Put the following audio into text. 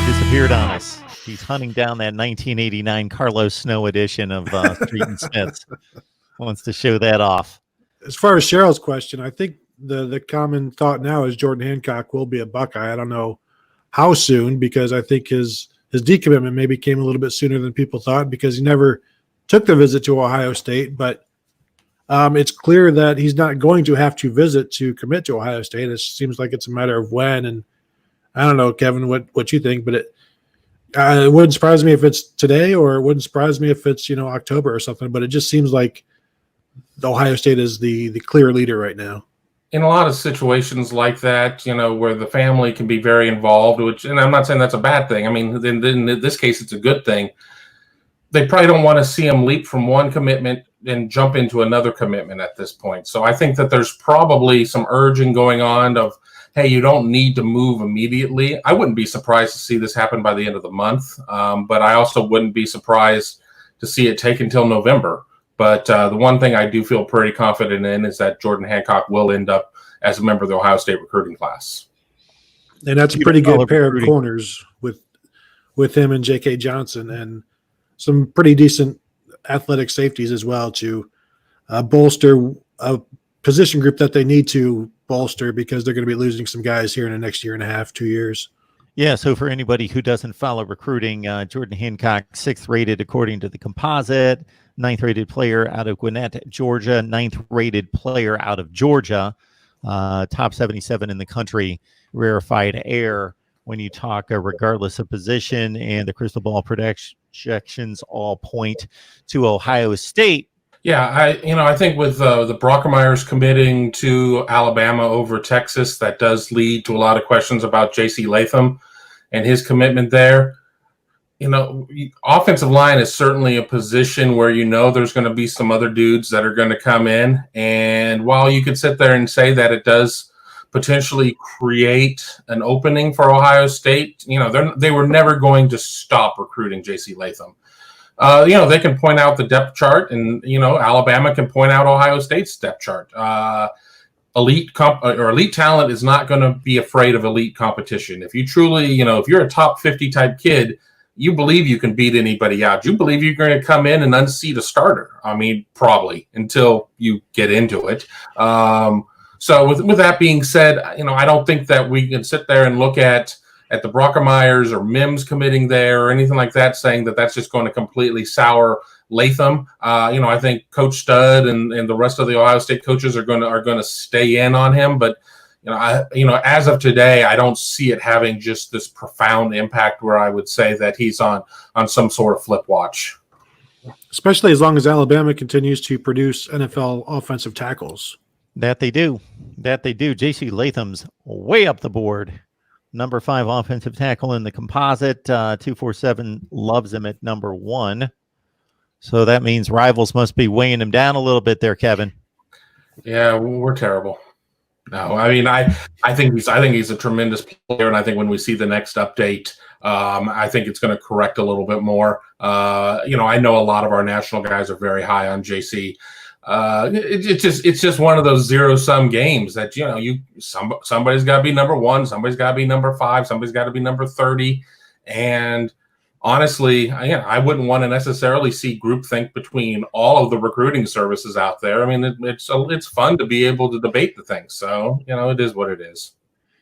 disappeared on us. He's hunting down that 1989 Carlos Snow edition of Street and Smiths. Wants to show that off. As far as Cheryl's question, I think the common thought now is Jordan Hancock will be a Buckeye. I don't know how soon, because I think his decommitment maybe came a little bit sooner than people thought, because he never took the visit to Ohio State. But it's clear that he's not going to have to visit to commit to Ohio State. It seems like it's a matter of when. And I don't know, Kevin, what you think, but it wouldn't surprise me if it's today, or it wouldn't surprise me if it's, October or something. But it just seems like Ohio State is the clear leader right now. In a lot of situations like that, where the family can be very involved, and I'm not saying that's a bad thing. I mean, in this case, it's a good thing. They probably don't want to see him leap from one commitment and jump into another commitment at this point. So I think that there's probably some urging going on of, hey, you don't need to move immediately. I wouldn't be surprised to see this happen by the end of the month, but I also wouldn't be surprised to see it take until November. But the one thing I do feel pretty confident in is that Jordan Hancock will end up as a member of the Ohio State recruiting class. And that's a pretty good pair of corners with him and J.K. Johnson, and some pretty decent athletic safeties as well to bolster a position group that they need to bolster, because they're going to be losing some guys here in the next year and a half, 2 years. Yeah, so for anybody who doesn't follow recruiting, Jordan Hancock, 6th rated according to the composite, 9th rated player out of Gwinnett, Georgia, 9th rated player out of Georgia, top 77 in the country, rarefied air when you talk regardless of position, and the crystal ball projections all point to Ohio State. Yeah, I think with the Brockermeyers committing to Alabama over Texas, that does lead to a lot of questions about J.C. Latham and his commitment there. Offensive line is certainly a position where there's going to be some other dudes that are going to come in. And while you could sit there and say that it does potentially create an opening for Ohio State, they were never going to stop recruiting J.C. Latham. They can point out the depth chart, and, Alabama can point out Ohio State's depth chart. Elite talent is not going to be afraid of elite competition. If you truly, if you're a top 50 type kid, you believe you can beat anybody out. You believe you're going to come in and unseat a starter. I mean, probably, until you get into it. So with that being said, I don't think that we can sit there and look at the Brockermeyers or Mims committing there or anything like that, saying that that's just going to completely sour Latham. I think Coach Stud and the rest of the Ohio State coaches are going to stay in on him. But as of today, I don't see it having just this profound impact where I would say that he's on some sort of flip watch. Especially as long as Alabama continues to produce NFL offensive tackles. That they do. J.C. Latham's way up the board. Number 5 offensive tackle in the composite. 247 loves him at number 1. So that means rivals must be weighing him down a little bit there, Kevin. Yeah, we're terrible. No, I mean, I think he's a tremendous player, and I think when we see the next update, I think it's going to correct a little bit more. I know a lot of our national guys are very high on JC. It's just one of those zero-sum games that somebody's got to be number 1, somebody's got to be number 5, somebody's got to be number 30, and honestly, I wouldn't want to necessarily see groupthink between all of the recruiting services out there. I mean, it's fun to be able to debate the thing. So, it is what it is.